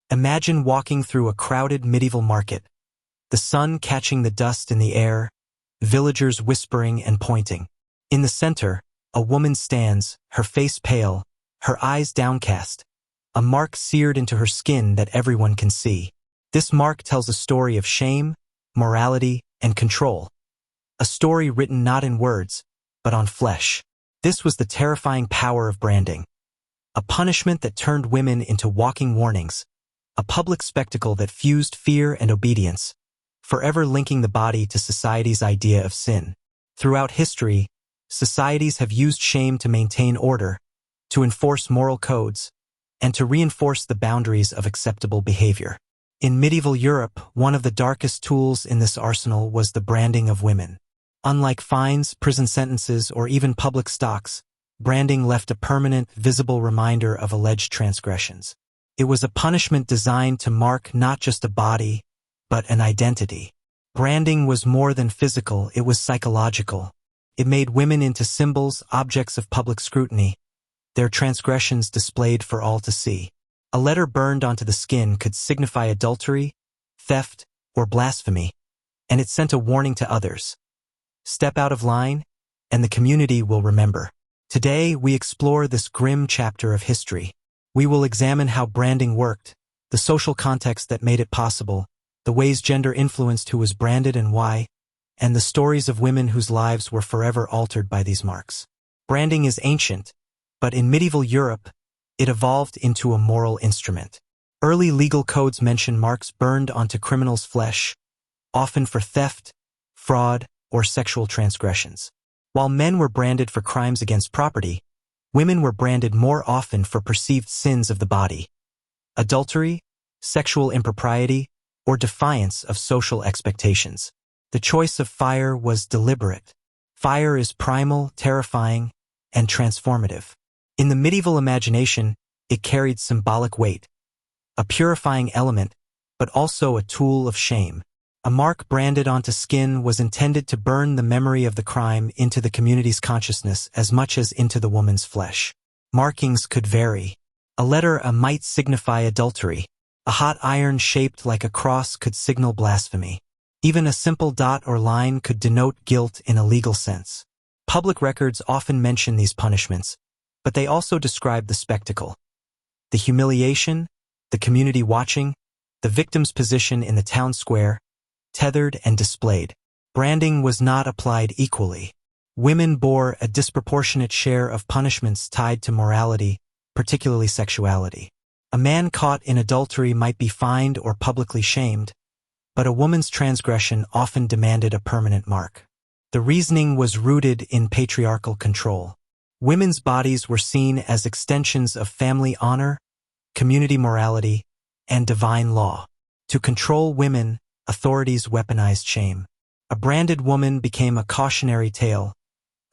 Imagine walking through a crowded medieval market, the sun catching the dust in the air, villagers whispering and pointing. In the center, a woman stands, her face pale, her eyes downcast, a mark seared into her skin that everyone can see. This mark tells a story of shame, morality, and control. A story written not in words, but on flesh. This was the terrifying power of branding. A punishment that turned women into walking warnings. A public spectacle that fused fear and obedience, forever linking the body to society's idea of sin. Throughout history, societies have used shame to maintain order, to enforce moral codes, and to reinforce the boundaries of acceptable behavior. In medieval Europe, one of the darkest tools in this arsenal was the branding of women. Unlike fines, prison sentences, or even public stocks, branding left a permanent, visible reminder of alleged transgressions. It was a punishment designed to mark not just a body, but an identity. Branding was more than physical, it was psychological. It made women into symbols, objects of public scrutiny, their transgressions displayed for all to see. A letter burned onto the skin could signify adultery, theft, or blasphemy, and it sent a warning to others. Step out of line, and the community will remember. Today, we explore this grim chapter of history. We will examine how branding worked, the social context that made it possible, the ways gender influenced who was branded and why, and the stories of women whose lives were forever altered by these marks. Branding is ancient, but in medieval Europe, it evolved into a moral instrument. Early legal codes mention marks burned onto criminals' flesh, often for theft, fraud, or sexual transgressions. While men were branded for crimes against property, women were branded more often for perceived sins of the body: adultery, sexual impropriety, or defiance of social expectations. The choice of fire was deliberate. Fire is primal, terrifying, and transformative. In the medieval imagination, it carried symbolic weight, a purifying element, but also a tool of shame. A mark branded onto skin was intended to burn the memory of the crime into the community's consciousness as much as into the woman's flesh. Markings could vary. A letter might signify adultery. A hot iron shaped like a cross could signal blasphemy. Even a simple dot or line could denote guilt in a legal sense. Public records often mention these punishments, but they also describe the spectacle. The humiliation, the community watching, the victim's position in the town square, tethered and displayed. Branding was not applied equally. Women bore a disproportionate share of punishments tied to morality, particularly sexuality. A man caught in adultery might be fined or publicly shamed, but a woman's transgression often demanded a permanent mark. The reasoning was rooted in patriarchal control. Women's bodies were seen as extensions of family honor, community morality, and divine law. To control women, authorities weaponized shame. A branded woman became a cautionary tale,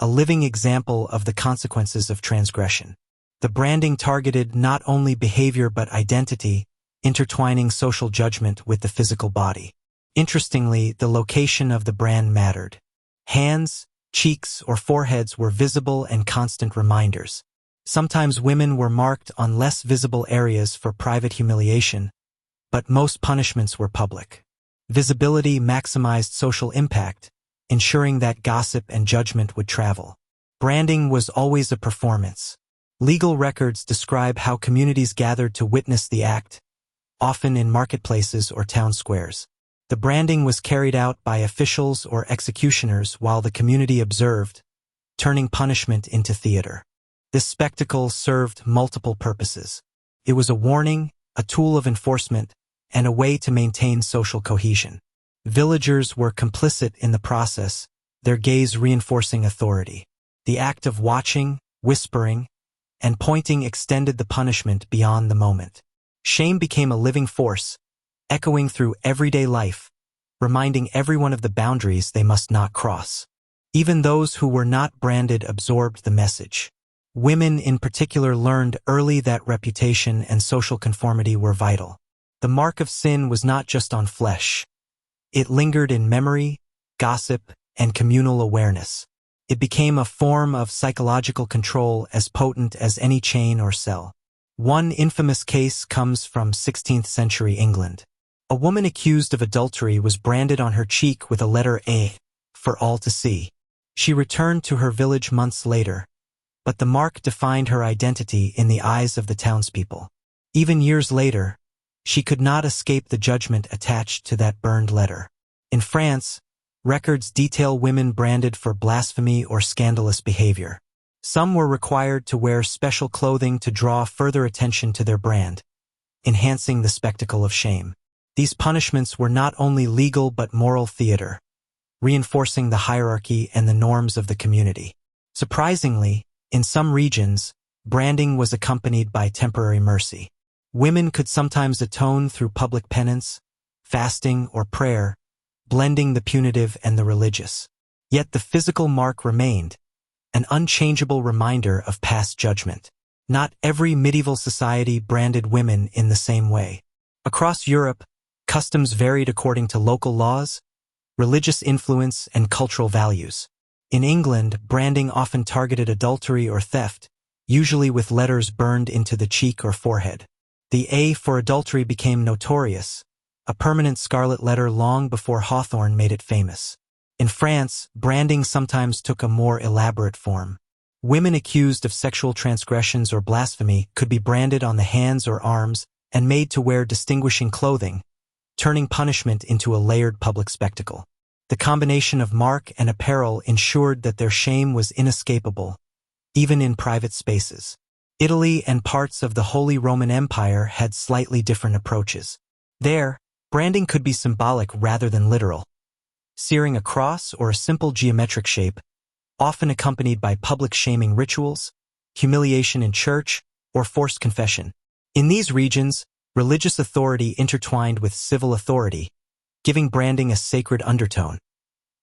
a living example of the consequences of transgression. The branding targeted not only behavior but identity, intertwining social judgment with the physical body. Interestingly, the location of the brand mattered. Hands, cheeks, or foreheads were visible and constant reminders. Sometimes women were marked on less visible areas for private humiliation, but most punishments were public. Visibility maximized social impact, ensuring that gossip and judgment would travel. Branding was always a performance. Legal records describe how communities gathered to witness the act, often in marketplaces or town squares. The branding was carried out by officials or executioners while the community observed, turning punishment into theater. This spectacle served multiple purposes. It was a warning, a tool of enforcement, and a way to maintain social cohesion. Villagers were complicit in the process, their gaze reinforcing authority. The act of watching, whispering, and pointing extended the punishment beyond the moment. Shame became a living force, echoing through everyday life, reminding everyone of the boundaries they must not cross. Even those who were not branded absorbed the message. Women in particular learned early that reputation and social conformity were vital. The mark of sin was not just on flesh. It lingered in memory, gossip, and communal awareness. It became a form of psychological control as potent as any chain or cell. One infamous case comes from 16th century England. A woman accused of adultery was branded on her cheek with a letter A for all to see. She returned to her village months later, but the mark defined her identity in the eyes of the townspeople. Even years later, she could not escape the judgment attached to that burned letter. In France, records detail women branded for blasphemy or scandalous behavior. Some were required to wear special clothing to draw further attention to their brand, enhancing the spectacle of shame. These punishments were not only legal but moral theater, reinforcing the hierarchy and the norms of the community. Surprisingly, in some regions, branding was accompanied by temporary mercy. Women could sometimes atone through public penance, fasting, or prayer, blending the punitive and the religious. Yet the physical mark remained, an unchangeable reminder of past judgment. Not every medieval society branded women in the same way. Across Europe, customs varied according to local laws, religious influence, and cultural values. In England, branding often targeted adultery or theft, usually with letters burned into the cheek or forehead. The A for adultery became notorious, a permanent scarlet letter long before Hawthorne made it famous. In France, branding sometimes took a more elaborate form. Women accused of sexual transgressions or blasphemy could be branded on the hands or arms and made to wear distinguishing clothing, turning punishment into a layered public spectacle. The combination of mark and apparel ensured that their shame was inescapable, even in private spaces. Italy and parts of the Holy Roman Empire had slightly different approaches. There, branding could be symbolic rather than literal, searing a cross or a simple geometric shape, often accompanied by public shaming rituals, humiliation in church, or forced confession. In these regions, religious authority intertwined with civil authority, giving branding a sacred undertone.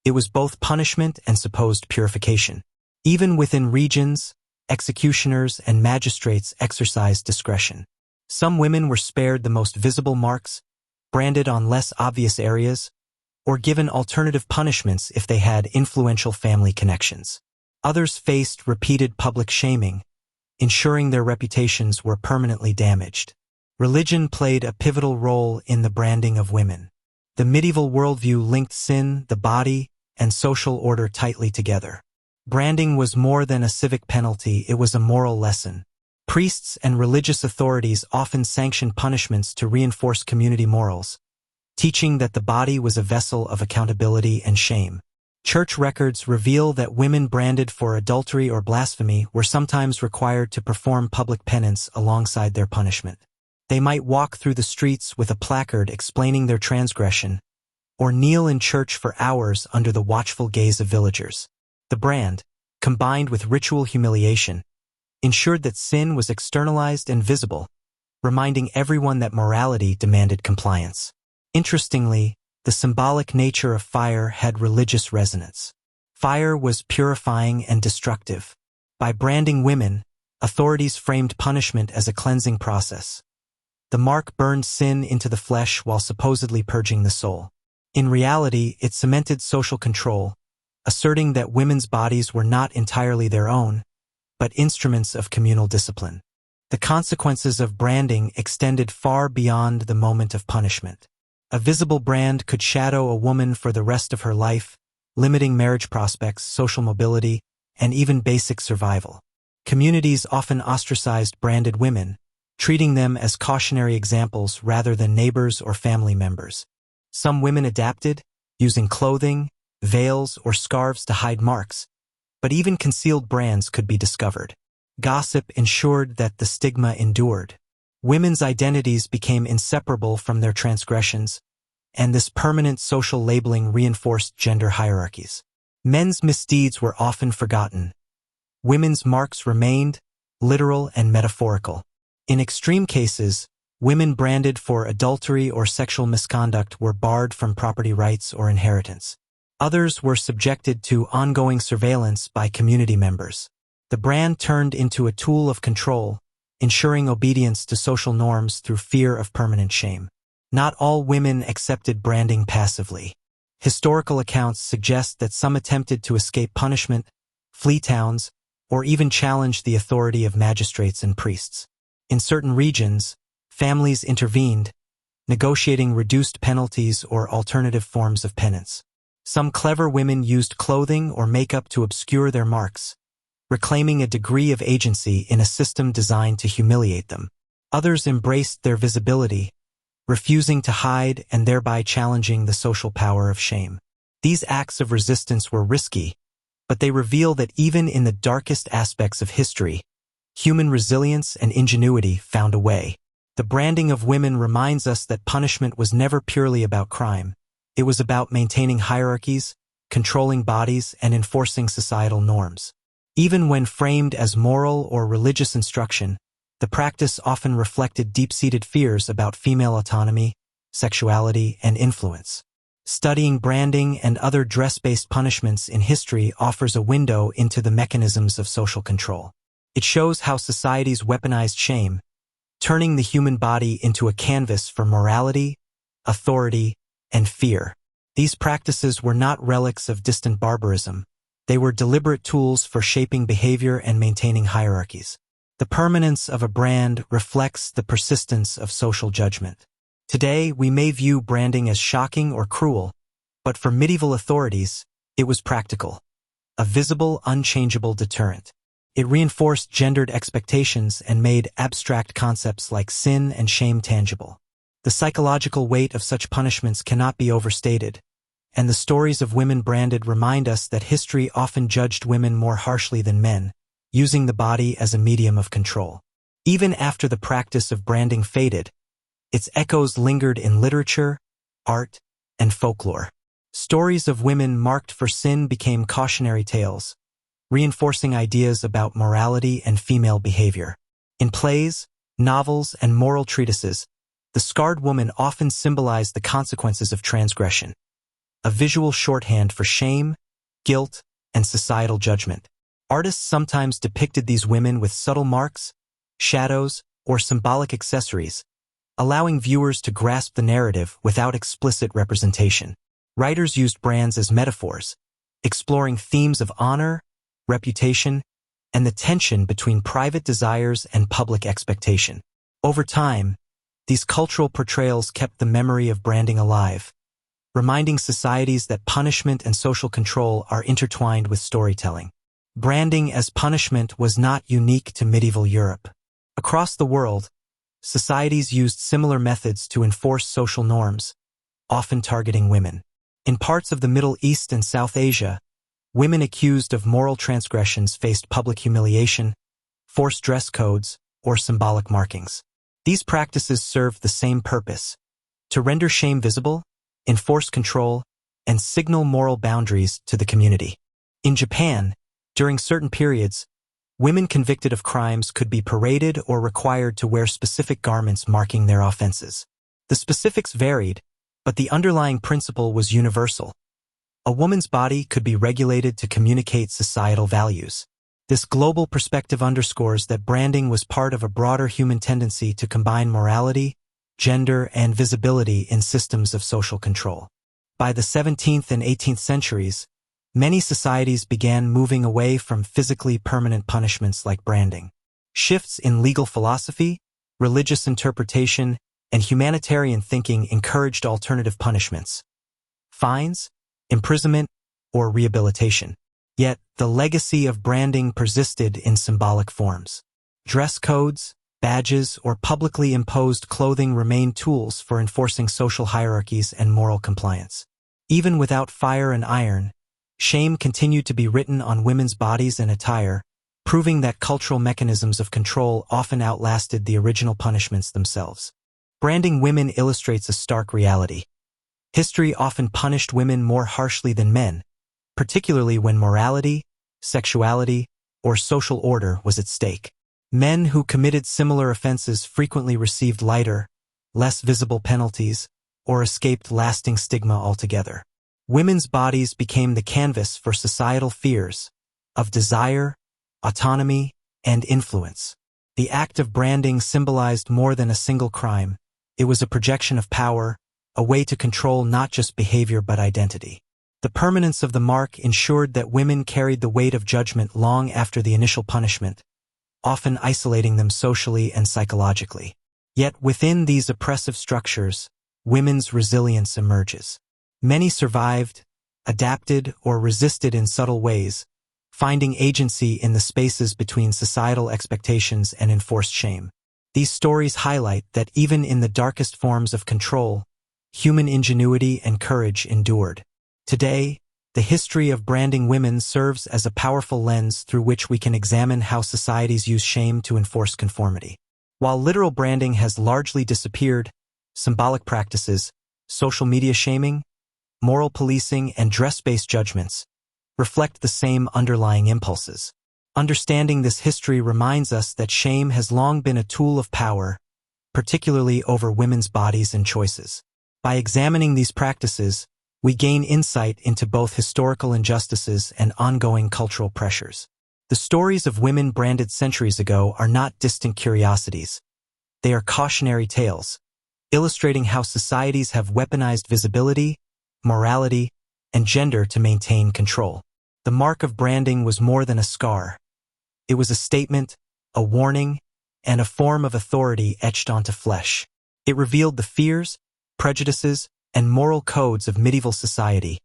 It was both punishment and supposed purification. Even within regions, executioners and magistrates exercised discretion. Some women were spared the most visible marks, branded on less obvious areas, or given alternative punishments if they had influential family connections. Others faced repeated public shaming, ensuring their reputations were permanently damaged. Religion played a pivotal role in the branding of women. The medieval worldview linked sin, the body, and social order tightly together. Branding was more than a civic penalty, it was a moral lesson. Priests and religious authorities often sanctioned punishments to reinforce community morals, teaching that the body was a vessel of accountability and shame. Church records reveal that women branded for adultery or blasphemy were sometimes required to perform public penance alongside their punishment. They might walk through the streets with a placard explaining their transgression, or kneel in church for hours under the watchful gaze of villagers. The brand, combined with ritual humiliation, ensured that sin was externalized and visible, reminding everyone that morality demanded compliance. Interestingly, the symbolic nature of fire had religious resonance. Fire was purifying and destructive. By branding women, authorities framed punishment as a cleansing process. The mark burned sin into the flesh while supposedly purging the soul. In reality, it cemented social control, asserting that women's bodies were not entirely their own, but instruments of communal discipline. The consequences of branding extended far beyond the moment of punishment. A visible brand could shadow a woman for the rest of her life, limiting marriage prospects, social mobility, and even basic survival. Communities often ostracized branded women, treating them as cautionary examples rather than neighbors or family members. Some women adapted, using clothing, veils, or scarves to hide marks, but even concealed brands could be discovered. Gossip ensured that the stigma endured. Women's identities became inseparable from their transgressions, and this permanent social labeling reinforced gender hierarchies. Men's misdeeds were often forgotten. Women's marks remained, literal and metaphorical. In extreme cases, women branded for adultery or sexual misconduct were barred from property rights or inheritance. Others were subjected to ongoing surveillance by community members. The brand turned into a tool of control, ensuring obedience to social norms through fear of permanent shame. Not all women accepted branding passively. Historical accounts suggest that some attempted to escape punishment, flee towns, or even challenge the authority of magistrates and priests. In certain regions, families intervened, negotiating reduced penalties or alternative forms of penance. Some clever women used clothing or makeup to obscure their marks, reclaiming a degree of agency in a system designed to humiliate them. Others embraced their visibility, refusing to hide and thereby challenging the social power of shame. These acts of resistance were risky, but they reveal that even in the darkest aspects of history, human resilience and ingenuity found a way. The branding of women reminds us that punishment was never purely about crime. It was about maintaining hierarchies, controlling bodies, and enforcing societal norms. Even when framed as moral or religious instruction, the practice often reflected deep-seated fears about female autonomy, sexuality, and influence. Studying branding and other dress-based punishments in history offers a window into the mechanisms of social control. It shows how societies weaponized shame, turning the human body into a canvas for morality, authority, and fear. These practices were not relics of distant barbarism. They were deliberate tools for shaping behavior and maintaining hierarchies. The permanence of a brand reflects the persistence of social judgment. Today, we may view branding as shocking or cruel, but for medieval authorities, it was practical, a visible, unchangeable deterrent. It reinforced gendered expectations and made abstract concepts like sin and shame tangible. The psychological weight of such punishments cannot be overstated, and the stories of women branded remind us that history often judged women more harshly than men, using the body as a medium of control. Even after the practice of branding faded, its echoes lingered in literature, art, and folklore. Stories of women marked for sin became cautionary tales, reinforcing ideas about morality and female behavior. In plays, novels, and moral treatises, the scarred woman often symbolized the consequences of transgression, a visual shorthand for shame, guilt, and societal judgment. Artists sometimes depicted these women with subtle marks, shadows, or symbolic accessories, allowing viewers to grasp the narrative without explicit representation. Writers used brands as metaphors, exploring themes of honor, reputation, and the tension between private desires and public expectation. Over time, these cultural portrayals kept the memory of branding alive, reminding societies that punishment and social control are intertwined with storytelling. Branding as punishment was not unique to medieval Europe. Across the world, societies used similar methods to enforce social norms, often targeting women. In parts of the Middle East and South Asia, women accused of moral transgressions faced public humiliation, forced dress codes, or symbolic markings. These practices served the same purpose: to render shame visible, enforce control, and signal moral boundaries to the community. In Japan, during certain periods, women convicted of crimes could be paraded or required to wear specific garments marking their offenses. The specifics varied, but the underlying principle was universal. A woman's body could be regulated to communicate societal values. This global perspective underscores that branding was part of a broader human tendency to combine morality, gender, and visibility in systems of social control. By the 17th and 18th centuries, many societies began moving away from physically permanent punishments like branding. Shifts in legal philosophy, religious interpretation, and humanitarian thinking encouraged alternative punishments: fines, imprisonment, or rehabilitation. Yet, the legacy of branding persisted in symbolic forms. Dress codes, badges, or publicly imposed clothing remained tools for enforcing social hierarchies and moral compliance. Even without fire and iron, shame continued to be written on women's bodies and attire, proving that cultural mechanisms of control often outlasted the original punishments themselves. Branding women illustrates a stark reality. History often punished women more harshly than men, particularly when morality, sexuality, or social order was at stake. Men who committed similar offenses frequently received lighter, less visible penalties, or escaped lasting stigma altogether. Women's bodies became the canvas for societal fears of desire, autonomy, and influence. The act of branding symbolized more than a single crime. It was a projection of power, a way to control not just behavior but identity. The permanence of the mark ensured that women carried the weight of judgment long after the initial punishment, often isolating them socially and psychologically. Yet within these oppressive structures, women's resilience emerges. Many survived, adapted, or resisted in subtle ways, finding agency in the spaces between societal expectations and enforced shame. These stories highlight that even in the darkest forms of control, human ingenuity and courage endured. Today, the history of branding women serves as a powerful lens through which we can examine how societies use shame to enforce conformity. While literal branding has largely disappeared, symbolic practices, social media shaming, moral policing, and dress-based judgments reflect the same underlying impulses. Understanding this history reminds us that shame has long been a tool of power, particularly over women's bodies and choices. By examining these practices, we gain insight into both historical injustices and ongoing cultural pressures. The stories of women branded centuries ago are not distant curiosities. They are cautionary tales, illustrating how societies have weaponized visibility, morality, and gender to maintain control. The mark of branding was more than a scar. It was a statement, a warning, and a form of authority etched onto flesh. It revealed the fears, prejudices, and moral codes of medieval society,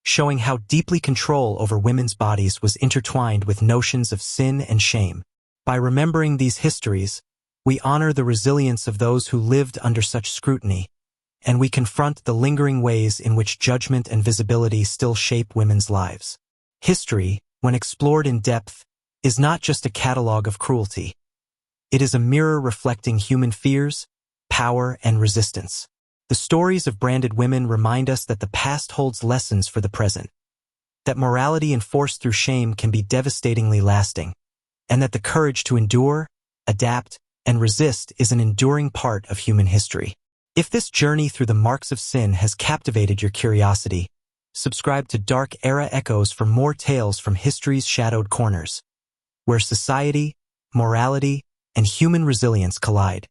showing how deeply control over women's bodies was intertwined with notions of sin and shame. By remembering these histories, we honor the resilience of those who lived under such scrutiny, and we confront the lingering ways in which judgment and visibility still shape women's lives. History, when explored in depth, is not just a catalog of cruelty. It is a mirror reflecting human fears, power, and resistance. The stories of branded women remind us that the past holds lessons for the present, that morality enforced through shame can be devastatingly lasting, and that the courage to endure, adapt, and resist is an enduring part of human history. If this journey through the marks of sin has captivated your curiosity, subscribe to Dark Era Echoes for more tales from history's shadowed corners, where society, morality, and human resilience collide.